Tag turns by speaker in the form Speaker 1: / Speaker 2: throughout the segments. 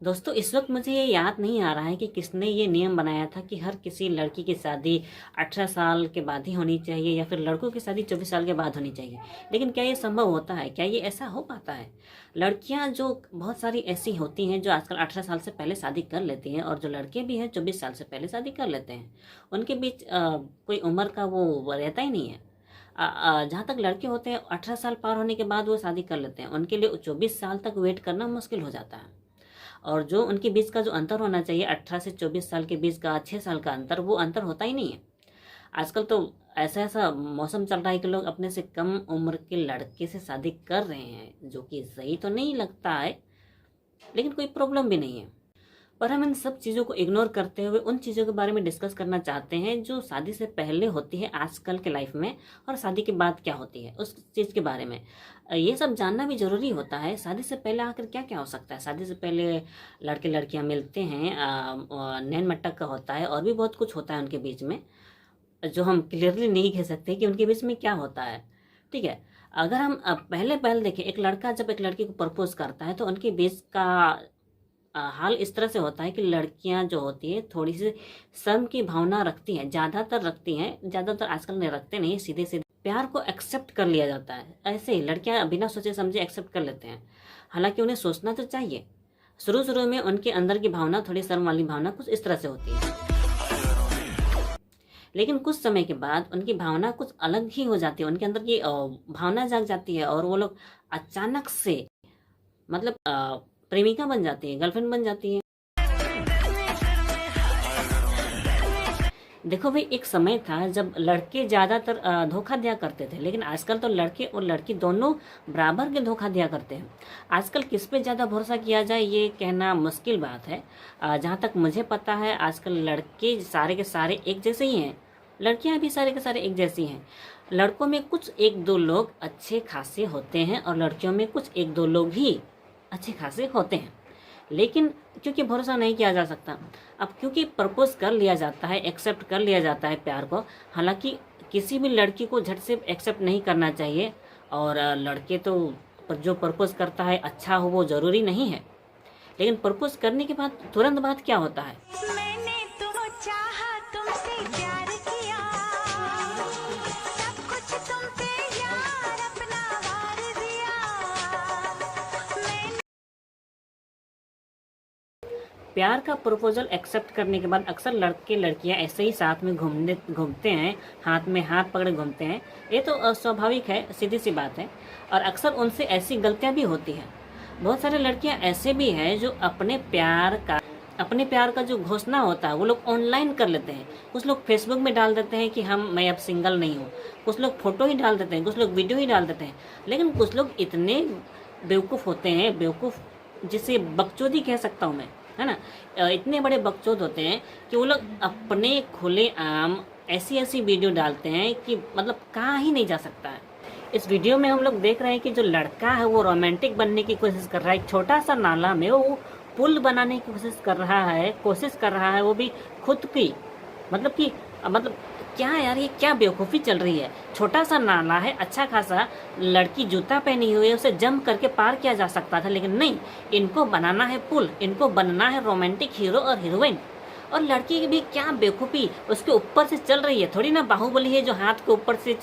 Speaker 1: दोस्तों इस वक्त मुझे ये याद नहीं आ रहा है कि किसने ये नियम बनाया था कि हर किसी लड़की की शादी 18 साल के बाद ही होनी चाहिए या फिर लड़कों की शादी 24 साल के बाद होनी चाहिए। लेकिन क्या ये संभव होता है? क्या ये ऐसा हो पाता है? लड़कियां जो बहुत सारी ऐसी होती हैं जो आजकल 18 साल से पहले शादी कर लेती हैं और जो लड़के भी हैं 24 साल से पहले शादी कर लेते हैं। उनके बीच कोई उम्र का वो रहता ही नहीं है। जहाँ तक लड़के होते हैं 18 साल पार होने के बाद वो शादी कर लेते हैं, उनके लिए 24 साल तक वेट करना मुश्किल हो जाता है। और जो उनके बीच का जो अंतर होना चाहिए 18 से 24 साल के बीच का 6 साल का अंतर, वो अंतर होता ही नहीं है। आजकल तो ऐसा ऐसा मौसम चल रहा है कि लोग अपने से कम उम्र के लड़के से शादी कर रहे हैं, जो कि सही तो नहीं लगता है, लेकिन कोई प्रॉब्लम भी नहीं है। पर हम इन सब चीज़ों को इग्नोर करते हुए उन चीज़ों के बारे में डिस्कस करना चाहते हैं जो शादी से पहले होती है आजकल के लाइफ में, और शादी के बाद क्या होती है उस चीज़ के बारे में। ये सब जानना भी ज़रूरी होता है। शादी से पहले आकर क्या क्या हो सकता है। शादी से पहले लड़के लड़कियां मिलते हैं, नैन मटक का होता है, और भी बहुत कुछ होता है उनके बीच में, जो हम क्लियरली नहीं कह सकते कि उनके बीच में क्या होता है। ठीक है, अगर हम पहले पहले देखें, एक लड़का जब एक लड़की को प्रपोज करता है तो उनके बीच का हाल इस तरह से होता है कि लड़कियां जो होती है थोड़ी सी शर्म की भावना रखती हैं, ज़्यादातर रखती हैं, ज़्यादातर आजकल नहीं रखते नहीं, सीधे सीधे प्यार को एक्सेप्ट कर लिया जाता है। ऐसे ही लड़कियां बिना सोचे समझे एक्सेप्ट कर लेते हैं, हालांकि उन्हें सोचना तो चाहिए। शुरू शुरू में उनके अंदर की भावना, थोड़ी शर्म वाली भावना कुछ इस तरह से होती है, लेकिन कुछ समय के बाद उनकी भावना कुछ अलग ही हो जाती है, उनके अंदर की भावना जाग जाती है और वो लोग अचानक से मतलब प्रेमिका बन जाती है, गर्लफ्रेंड बन जाती है। देखो भाई, एक समय था जब लड़के ज़्यादातर धोखा दिया करते थे, लेकिन आजकल तो लड़के और लड़की दोनों बराबर के धोखा दिया करते हैं। आजकल किस पे ज़्यादा भरोसा किया जाए ये कहना मुश्किल बात है। जहाँ तक मुझे पता है आजकल लड़के सारे के सारे एक जैसे ही हैं, लड़कियाँ भी सारे के सारे एक जैसी हैं। लड़कों में कुछ एक दो लोग अच्छे खासे होते हैं और लड़कियों में कुछ एक दो लोग ही अच्छे खासे होते हैं, लेकिन क्योंकि भरोसा नहीं किया जा सकता, अब क्योंकि प्रपोज कर लिया जाता है, एक्सेप्ट कर लिया जाता है प्यार को। हालांकि किसी भी लड़की को झट से एक्सेप्ट नहीं करना चाहिए, और लड़के तो जो प्रपोज करता है अच्छा हो वो ज़रूरी नहीं है, लेकिन प्रपोज करने के बाद तुरंत बाद क्या होता है,
Speaker 2: मैंने तो चाहा तुमसे प्यार किया, सब कुछ तुम पे यार अपना वार दिया।
Speaker 1: प्यार का प्रपोजल एक्सेप्ट करने के बाद अक्सर लड़के लड़कियां ऐसे ही साथ में घूमते हैं, हाथ में हाथ पकड़े घूमते हैं। ये तो स्वाभाविक है, सीधी सी बात है, और अक्सर उनसे ऐसी गलतियां भी होती हैं। बहुत सारे लड़कियां ऐसे भी हैं जो अपने प्यार का जो घोषणा होता है वो लोग ऑनलाइन कर लेते हैं। कुछ लोग फेसबुक में डाल देते हैं कि मैं अब सिंगल नहीं हूँ, कुछ लोग फोटो ही डाल देते हैं, कुछ लोग वीडियो ही डाल देते हैं। लेकिन कुछ लोग इतने बेवकूफ़ होते हैं, बेवकूफ़ जिसे बकचोदी कह सकता हूँ मैं, है ना, इतने बड़े बकचोद होते हैं कि वो लोग अपने खुले आम ऐसी ऐसी वीडियो डालते हैं कि मतलब कहा ही नहीं जा सकता है। इस वीडियो में हम लोग देख रहे हैं कि जो लड़का है वो रोमांटिक बनने की कोशिश कर रहा है, एक छोटा सा नाला में वो पुल बनाने की कोशिश कर रहा है, वो भी खुद की, मतलब क्या यार, ये क्या बेवकूफ़ी चल रही है। छोटा सा नाला है, अच्छा खासा, लड़की जूता पहनी हुई है, उसे जंप करके पार किया जा सकता था, लेकिन नहीं, इनको बनाना है पुल, इनको बनना है रोमांटिक हीरो और हीरोइन। और लड़की की भी क्या बेवकूफ़ी, उसके ऊपर से चल रही है, थोड़ी ना बाहुबली है जो हाथ के ऊपर से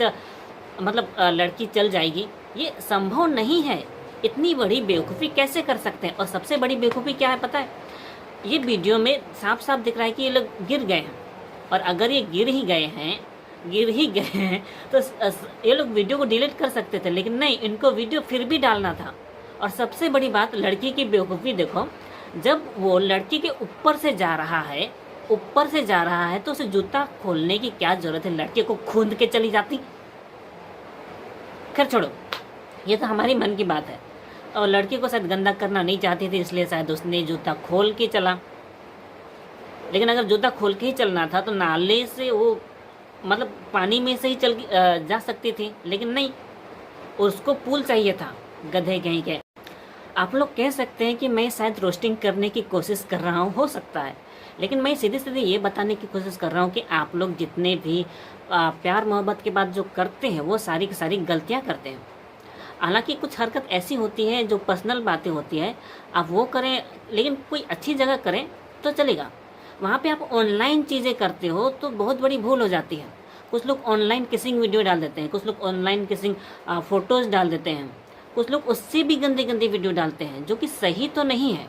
Speaker 1: लड़की चल जाएगी, ये संभव नहीं है। इतनी बड़ी बेवकूफ़ी कैसे कर सकते हैं। और सबसे बड़ी बेवकूफ़ी क्या है पता है, ये वीडियो में साफ साफ दिख रहा है कि ये लोग गिर गए हैं, और अगर ये गिर ही गए हैं तो ये लोग वीडियो को डिलीट कर सकते थे, लेकिन नहीं, इनको वीडियो फिर भी डालना था। और सबसे बड़ी बात, लड़की की बेवकूफ़ी देखो, जब वो लड़की के ऊपर से जा रहा है तो उसे जूता खोलने की क्या ज़रूरत है, लड़के को खूंद के चली जाती। खैर छोड़ो, ये तो हमारी मन की बात है, और लड़की को शायद गंदा करना नहीं चाहती थी, इसलिए शायद उसने जूता खोल के चला। लेकिन अगर जूता खोल के ही चलना था तो नाले से वो पानी में से ही जा सकती थी, लेकिन नहीं, उसको पुल चाहिए था, गधे कहीं के। आप लोग कह सकते हैं कि मैं शायद रोस्टिंग करने की कोशिश कर रहा हूँ, हो सकता है, लेकिन मैं सीधे सीधे ये बताने की कोशिश कर रहा हूँ कि आप लोग जितने भी प्यार मोहब्बत के बाद जो करते हैं वो सारी की सारी गलतियाँ करते हैं। हालांकि कुछ हरकत ऐसी होती है जो पर्सनल बातें होती है, आप वो करें, लेकिन कोई अच्छी जगह करें तो चलेगा। वहाँ पे आप ऑनलाइन चीज़ें करते हो तो बहुत बड़ी भूल हो जाती है। कुछ लोग ऑनलाइन किसिंग वीडियो डाल देते हैं, कुछ लोग ऑनलाइन किसिंग फ़ोटोज़ डाल देते हैं, कुछ लोग उससे भी गंदी गंदी वीडियो डालते हैं, जो कि सही तो नहीं है,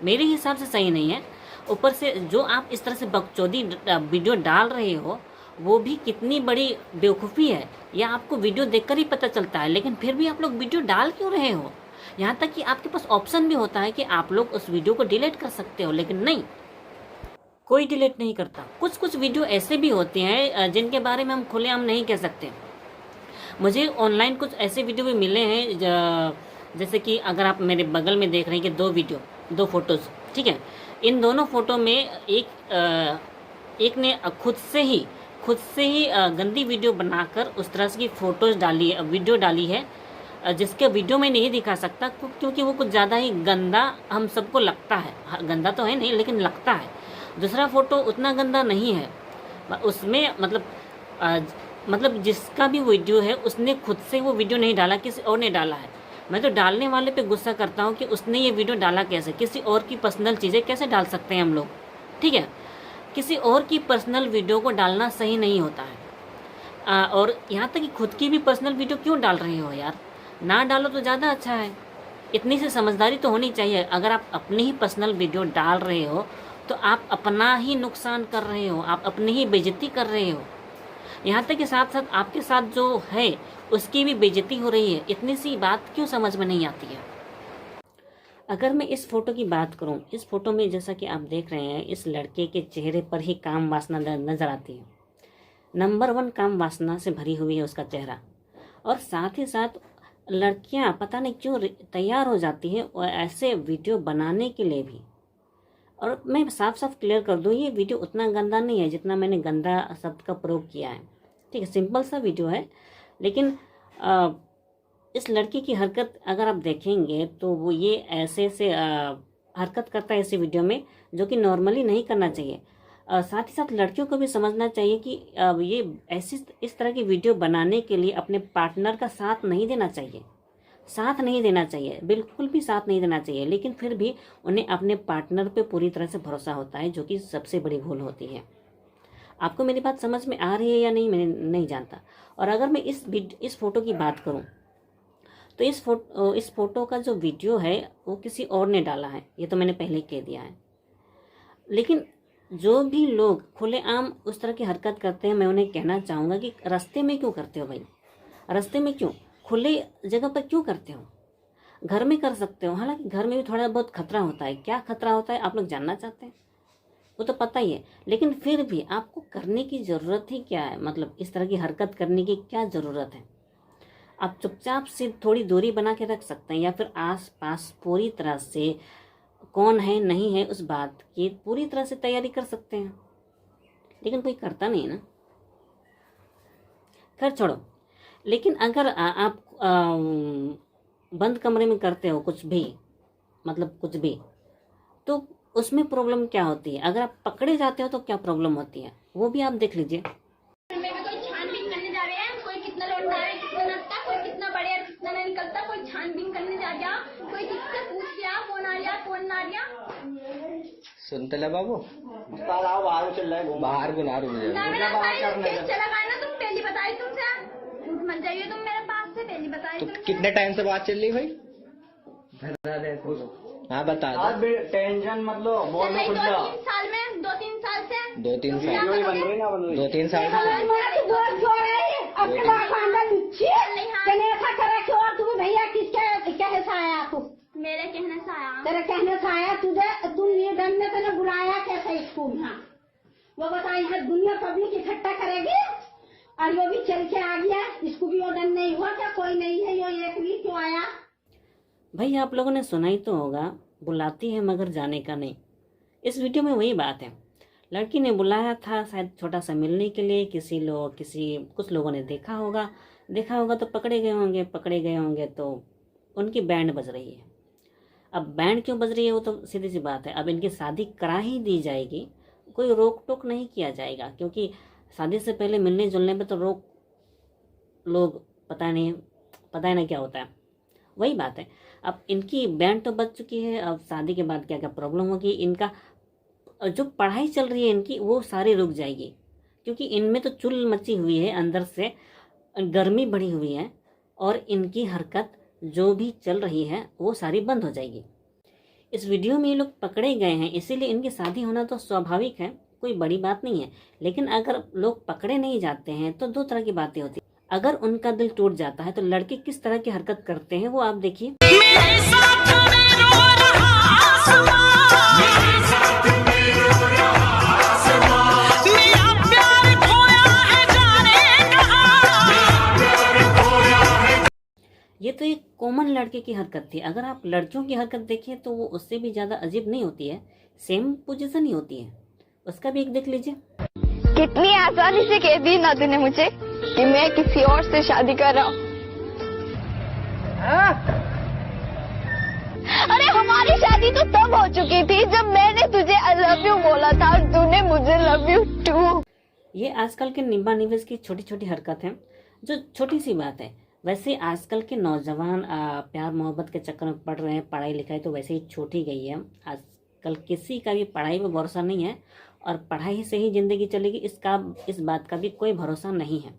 Speaker 1: मेरे हिसाब से सही नहीं है। ऊपर से जो आप इस तरह से बकचोदी वीडियो डाल रहे हो, वो भी कितनी बड़ी बेवकूफ़ी है, या आपको वीडियो देखकर ही पता चलता है, लेकिन फिर भी आप लोग वीडियो डाल क्यों रहे हो? यहाँ तक कि आपके पास ऑप्शन भी होता है कि आप लोग उस वीडियो को डिलीट कर सकते हो, लेकिन नहीं, कोई डिलीट नहीं करता। कुछ कुछ वीडियो ऐसे भी होते हैं जिनके बारे में हम खुलेआम नहीं कह सकते। मुझे ऑनलाइन कुछ ऐसे वीडियो भी मिले हैं, जैसे कि अगर आप मेरे बगल में देख रहे हैं कि दो फोटोज़, ठीक है, इन दोनों फोटो में एक ने खुद से ही गंदी वीडियो बनाकर उस तरह की फ़ोटोज़ डाली है, वीडियो डाली है, जिसके वीडियो में नहीं दिखा सकता, क्योंकि वो कुछ ज़्यादा ही गंदा हम सबको लगता है। गंदा तो है नहीं, लेकिन लगता है। दूसरा फ़ोटो उतना गंदा नहीं है, उसमें मतलब जिसका भी वीडियो है उसने खुद से वो वीडियो नहीं डाला, किसी और ने डाला है। मैं तो डालने वाले पे गुस्सा करता हूँ कि उसने ये वीडियो डाला कैसे, किसी और की पर्सनल चीज़ें कैसे डाल सकते हैं हम लोग, ठीक है। किसी और की पर्सनल वीडियो को डालना सही नहीं होता है। और यहाँ तक कि खुद की भी पर्सनल वीडियो क्यों डाल रहे हो यार, ना डालो तो ज़्यादा अच्छा है। इतनी सी समझदारी तो होनी चाहिए। अगर आप अपनी ही पर्सनल वीडियो डाल रहे हो तो आप अपना ही नुकसान कर रहे हो, आप अपनी ही बेइज्जती कर रहे हो। यहाँ तक कि साथ साथ आपके साथ जो है उसकी भी बेइज्जती हो रही है। इतनी सी बात क्यों समझ में नहीं आती है? अगर मैं इस फ़ोटो की बात करूं, इस फ़ोटो में जैसा कि आप देख रहे हैं, इस लड़के के चेहरे पर ही काम वासना नज़र आती है। नंबर 1 काम वासना से भरी हुई है उसका चेहरा। और साथ ही साथ लड़कियां पता नहीं क्यों तैयार हो जाती है और ऐसे वीडियो बनाने के लिए भी। और मैं साफ साफ क्लियर कर दूँ, ये वीडियो उतना गंदा नहीं है जितना मैंने गंदा शब्द का प्रयोग किया है, ठीक है। सिंपल सा वीडियो है, लेकिन इस लड़की की हरकत अगर आप देखेंगे तो वो ये ऐसे हरकत करता है ऐसे वीडियो में, जो कि नॉर्मली नहीं करना चाहिए। साथ ही साथ लड़कियों को भी समझना चाहिए कि ये इस तरह की वीडियो बनाने के लिए अपने पार्टनर का साथ नहीं देना चाहिए, बिल्कुल भी साथ नहीं देना चाहिए। लेकिन फिर भी उन्हें अपने पार्टनर पे पूरी तरह से भरोसा होता है, जो कि सबसे बड़ी भूल होती है। आपको मेरी बात समझ में आ रही है या नहीं, मैंने नहीं जानता। और अगर मैं इस फोटो की बात करूं तो इस फोटो का जो वीडियो है वो किसी और ने डाला है, ये तो मैंने पहले कह दिया है। लेकिन जो भी लोग खुलेआम उस तरह की हरकत करते हैं, मैं उन्हें कहना चाहूँगा कि रास्ते में क्यों करते हो भाई? रास्ते में क्यों, खुले जगह पर क्यों करते हो? घर में कर सकते हो। हालांकि घर में भी थोड़ा बहुत खतरा होता है। क्या खतरा होता है आप लोग जानना चाहते हैं? वो तो पता ही है, लेकिन फिर भी आपको करने की ज़रूरत ही क्या है? मतलब इस तरह की हरकत करने की क्या ज़रूरत है? आप चुपचाप से थोड़ी दूरी बना के रख सकते हैं, या फिर आस पास पूरी तरह से कौन है नहीं है उस बात की पूरी तरह से तैयारी कर सकते हैं। लेकिन कोई करता नहीं ना, खैर छोड़ो। लेकिन अगर आप बंद कमरे में करते हो कुछ भी, मतलब कुछ भी, तो उसमें प्रॉब्लम क्या होती है? अगर आप पकड़े जाते हो तो क्या प्रॉब्लम होती है, वो भी आप देख लीजिए।
Speaker 3: में भी कोई छानबीन करने जा रहे हैं, कोई कितना लौटता है, कितना नचता, कोई कितना बढ़िया, कितना नहीं निकलता, कोई छानबीन करने जा गया, कोई किससे पूछ लिया कौन आ गया कौन ना आ गया।
Speaker 4: सुनते ले बाबू,
Speaker 5: बाहर चल रहा है,
Speaker 4: बाहर बुला रही मुझे।
Speaker 3: ना मेरा भाई तेज चला गया ना, तुम पहली बताई तुमसे, झूठ मत जाइए तुम मेरे पास से, पहली बताई
Speaker 4: तो
Speaker 3: तुमसे।
Speaker 4: कितने टाइम से बात चल रही भाई? हाँ बता दो।
Speaker 5: टेंशन मतलब बोल
Speaker 3: नहीं,
Speaker 5: खुद
Speaker 3: 2-3 साल में, 2-3 साल से
Speaker 4: 2-3
Speaker 5: वीडियो
Speaker 4: साल,
Speaker 5: ही बन रही ना बन रही।
Speaker 4: 2-3 साल से।
Speaker 6: भैया किसके कहने से आया तू?
Speaker 3: मेरे कहने से आया।
Speaker 6: तेरे कहने से आया तुझे, तुम ये डन ने तेने बुलाया कैसे स्कूल? यहाँ वो बता, यहाँ दुनिया पब्लिक इकट्ठा करेगी और वो भी चल के आ गया, इसको भी वो डन नहीं हुआ क्या? कोई नहीं है, ये एक भी क्यों आया?
Speaker 1: भाई आप लोगों ने सुना ही तो होगा, बुलाती है मगर जाने का नहीं। इस वीडियो में वही बात है। लड़की ने बुलाया था शायद छोटा सा मिलने के लिए, कुछ लोगों ने देखा होगा तो पकड़े गए होंगे तो उनकी बैंड बज रही है। अब बैंड क्यों बज रही है वो तो सीधी सी बात है। अब इनकी शादी करा ही दी जाएगी, कोई रोक टोक नहीं किया जाएगा, क्योंकि शादी से पहले मिलने जुलने पे तो लोग पता नहीं पता है ना क्या होता है। वही बात है। अब इनकी बैंड तो बज चुकी है, अब शादी के बाद क्या क्या प्रॉब्लम होगी, इनका जो पढ़ाई चल रही है इनकी वो सारी रुक जाएगी, क्योंकि इनमें तो चुल मची हुई है, अंदर से गर्मी बढ़ी हुई है, और इनकी हरकत जो भी चल रही है वो सारी बंद हो जाएगी। इस वीडियो में ये लोग पकड़े गए हैं, इसीलिए इनकी शादी होना तो स्वाभाविक है, कोई बड़ी बात नहीं है। लेकिन अगर लोग पकड़े नहीं जाते हैं तो दो तरह की बातें होती हैं। अगर उनका दिल टूट जाता है तो लड़के किस तरह की हरकत करते हैं वो आप देखिए। ये तो एक कॉमन लड़के की हरकत थी। अगर आप लड़कियों की हरकत देखें तो वो उससे भी ज़्यादा अजीब नहीं होती है, सेम पोजीशन ही होती है। उसका भी एक देख लीजिए।
Speaker 7: कितनी आसानी से कह दी ना तूने मुझे कि मैं किसी और से शादी कर रहा हूँ। अरे हमारी शादी तो तब हो चुकी थी जब मैंने तुझे आई लव यू बोला था और तूने मुझे लव यू टू।
Speaker 1: ये आजकल के निब्बा निवेश की छोटी छोटी हरकत है, जो छोटी सी बात है। वैसे आजकल के नौजवान प्यार मोहब्बत के चक्कर में पड़ रहे हैं, पढ़ाई लिखाई तो वैसे ही छूटी गई है। आजकल किसी का भी पढ़ाई पे भरोसा नहीं है, और पढ़ाई से ही ज़िंदगी चलेगी इस बात का भी कोई भरोसा नहीं है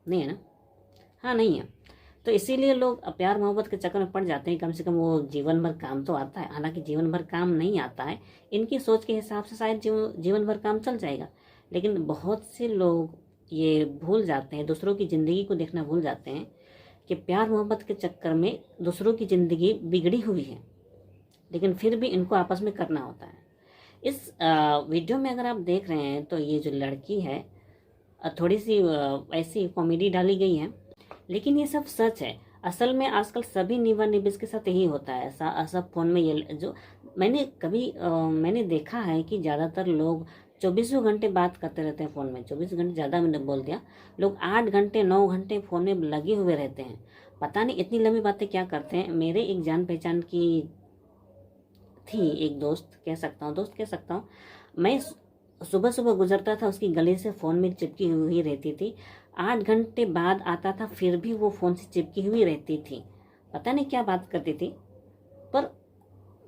Speaker 1: ना। हाँ, नहीं है। तो इसीलिए लोग प्यार मोहब्बत के चक्कर में पड़ जाते हैं। कम से कम वो जीवन भर काम तो आता है, हालांकि जीवन भर काम नहीं आता है। इनकी सोच के हिसाब से शायद जीवन भर काम चल जाएगा, लेकिन बहुत से लोग ये भूल जाते हैं, दूसरों की ज़िंदगी को देखना भूल जाते हैं कि प्यार मोहब्बत के चक्कर में दूसरों की ज़िंदगी बिगड़ी हुई है, लेकिन फिर भी इनको आपस में करना होता है। इस वीडियो में अगर आप देख रहे हैं तो ये जो लड़की है थोड़ी सी ऐसी कॉमेडी डाली गई है, लेकिन ये सब सच है। असल में आजकल सभी निब्बा निवेश के साथ यही होता है। सब फोन में ये जो मैंने देखा है कि ज़्यादातर लोग 24 घंटे बात करते रहते हैं फ़ोन में। 24 घंटे ज़्यादा मैंने बोल दिया, लोग 8 घंटे 9 घंटे फ़ोन में लगे हुए रहते हैं। पता नहीं इतनी लंबी बातें क्या करते हैं। मेरे एक जान पहचान की थी, एक दोस्त कह सकता हूँ। मैं सुबह सुबह गुजरता था, उसकी गले से फ़ोन में चिपकी हुई रहती थी। 8 घंटे बाद आता था, फिर भी वो फ़ोन से चिपकी हुई रहती थी। पता नहीं क्या बात करती थी, पर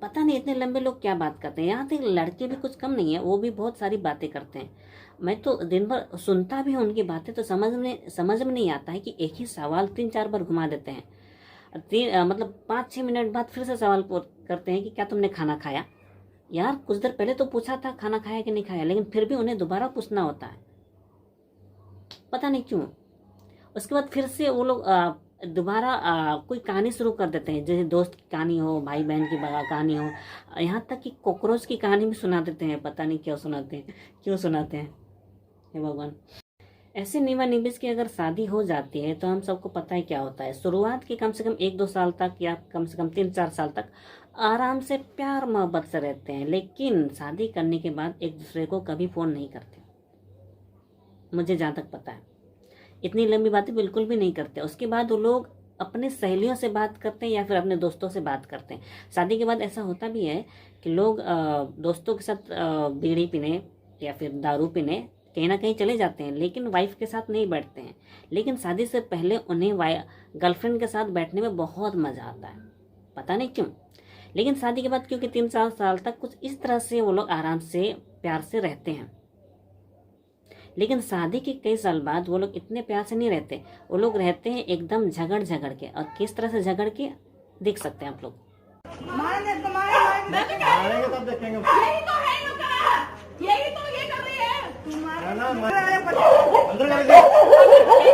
Speaker 1: पता नहीं इतने लंबे लोग क्या बात करते हैं। यहाँ तक लड़के भी कुछ कम नहीं है, वो भी बहुत सारी बातें करते हैं। मैं तो दिन भर सुनता भी हूँ उनकी बातें, तो समझ में नहीं आता है कि एक ही सवाल 3-4 बार घुमा देते हैं। मतलब 5-6 मिनट बाद फिर से सवाल करते हैं कि क्या तुमने खाना खाया। यार कुछ देर पहले तो पूछा था खाना खाया कि नहीं खाया, लेकिन फिर भी उन्हें दोबारा पूछना होता है, पता नहीं क्यों। उसके बाद फिर से वो लोग दोबारा कोई कहानी शुरू कर देते हैं, जैसे दोस्त की कहानी हो, भाई बहन की कहानी हो, यहाँ तक कि कॉकरोच की कहानी भी सुना देते हैं। पता नहीं क्यों सुनाते हैं, हे भगवान। ऐसे निब्बा निवेश की अगर शादी हो जाती है तो हम सबको पता है क्या होता है। शुरुआत के कम से कम 1-2 साल तक, या कम से कम 3-4 साल तक आराम से प्यार मोहब्बत से रहते हैं, लेकिन शादी करने के बाद एक दूसरे को कभी फ़ोन नहीं करते, मुझे जहाँ तक पता है। इतनी लंबी बातें बिल्कुल भी नहीं करते। उसके बाद वो लोग अपने सहेलियों से बात करते हैं या फिर अपने दोस्तों से बात करते हैं। शादी के बाद ऐसा होता भी है कि लोग दोस्तों के साथ बीड़ी पीने या फिर दारू पीने कहीं ना कहीं चले जाते हैं, लेकिन वाइफ के साथ नहीं बैठते हैं। लेकिन शादी से पहले उन्हें गर्लफ्रेंड के साथ बैठने में बहुत मज़ा आता है, पता नहीं क्यों। लेकिन शादी के बाद क्योंकि 3-4 साल तक कुछ इस तरह से वो लोग आराम से प्यार से रहते हैं, लेकिन शादी के कई साल बाद वो लोग इतने प्यार से नहीं रहते। वो लोग रहते हैं एकदम झगड़ के। और किस तरह से झगड़ के देख सकते हैं आप लोग।
Speaker 5: तब देखेंगे। अंदर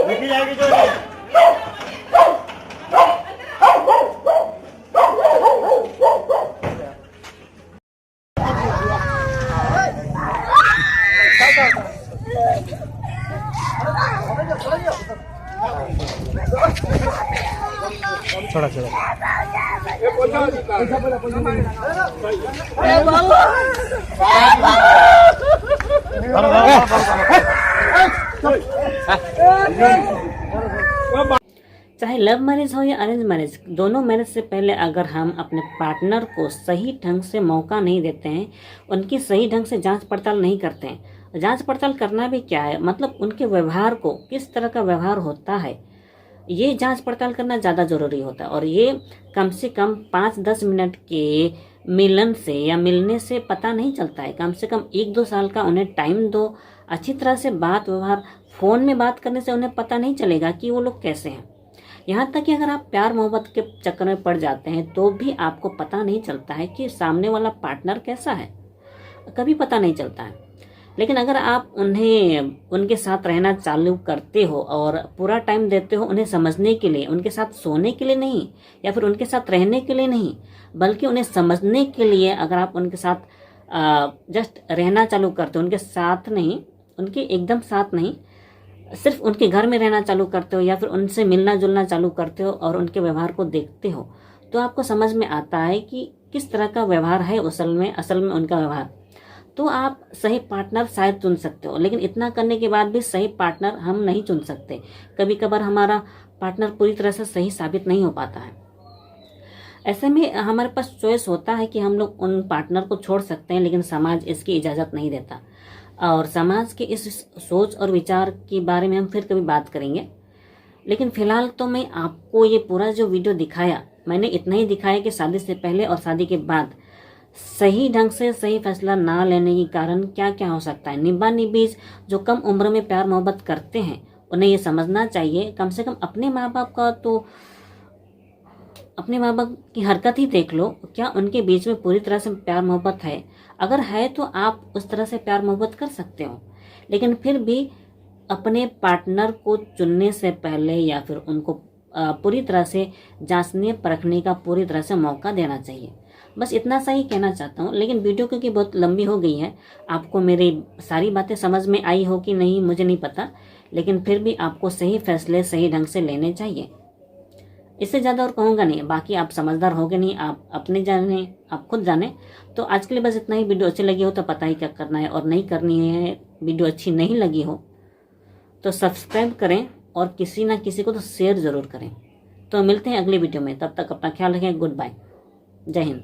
Speaker 5: देखी जाएगी जो छोड़ा
Speaker 1: चाहे लव मैरिज हो या अरेंज मैरिज, दोनों मैरिज से पहले अगर हम अपने पार्टनर को सही ढंग से मौका नहीं देते हैं, उनकी सही ढंग से जांच पड़ताल नहीं करते हैं। जांच पड़ताल करना भी क्या है, मतलब उनके व्यवहार को, किस तरह का व्यवहार होता है, ये जांच पड़ताल करना ज़्यादा ज़रूरी होता है। और ये कम से कम 5-10 मिनट के मिलन से या मिलने से पता नहीं चलता है। कम से कम 1-2 साल का उन्हें टाइम दो, अच्छी तरह से बात व्यवहार, फ़ोन में बात करने से उन्हें पता नहीं चलेगा कि वो लोग कैसे हैं। यहाँ तक कि अगर आप प्यार मोहब्बत के चक्कर में पड़ जाते हैं तो भी आपको पता नहीं चलता है कि सामने वाला पार्टनर कैसा है, कभी पता नहीं चलता है। लेकिन अगर आप उनके साथ रहना चालू करते हो और पूरा टाइम देते हो उन्हें समझने के लिए, उनके साथ सोने के लिए नहीं या फिर उनके साथ रहने के लिए नहीं, बल्कि उन्हें समझने के लिए अगर आप उनके साथ जस्ट रहना चालू करते हो, उनके साथ नहीं, उनके एकदम साथ नहीं, सिर्फ उनके घर में रहना चालू करते हो या फिर उनसे मिलना जुलना चालू करते हो और उनके व्यवहार को देखते हो, तो आपको समझ में आता है कि किस तरह का व्यवहार है असल में उनका व्यवहार। तो आप सही पार्टनर शायद चुन सकते हो। लेकिन इतना करने के बाद भी सही पार्टनर हम नहीं चुन सकते। कभी कभार हमारा पार्टनर पूरी तरह से सही साबित नहीं हो पाता है। ऐसे में हमारे पास चॉइस होता है कि हम लोग उन पार्टनर को छोड़ सकते हैं, लेकिन समाज इसकी इजाज़त नहीं देता। और समाज के इस सोच और विचार के बारे में हम फिर कभी बात करेंगे। लेकिन फिलहाल तो मैं आपको ये पूरा जो वीडियो दिखाया, मैंने इतना ही दिखाया कि शादी से पहले और शादी के बाद सही ढंग से सही फैसला ना लेने के कारण क्या क्या हो सकता है। निब्बा निबीज जो कम उम्र में प्यार मोहब्बत करते हैं उन्हें ये समझना चाहिए, कम से कम अपने माँ बाप की हरकत ही देख लो, क्या उनके बीच में पूरी तरह से प्यार मोहब्बत है। अगर है तो आप उस तरह से प्यार मोहब्बत कर सकते हो। लेकिन फिर भी अपने पार्टनर को चुनने से पहले या फिर उनको पूरी तरह से जांचने परखने का पूरी तरह से मौका देना चाहिए। बस इतना सा ही कहना चाहता हूँ। लेकिन वीडियो क्योंकि बहुत लंबी हो गई है, आपको मेरी सारी बातें समझ में आई हो कि नहीं मुझे नहीं पता, लेकिन फिर भी आपको सही फैसले सही ढंग से लेने चाहिए। इससे ज़्यादा और कहूँगा नहीं। बाकी आप समझदार होगे नहीं, आप अपने जाने, आप खुद जाने। तो आज के लिए बस इतना ही। वीडियो अच्छी लगी हो तो पता ही क्या करना है और नहीं करनी है। वीडियो अच्छी नहीं लगी हो तो सब्सक्राइब करें और किसी ना किसी को तो शेयर ज़रूर करें। तो मिलते हैं अगली वीडियो में, तब तक अपना ख्याल रखें। गुड बाय, जय हिंद।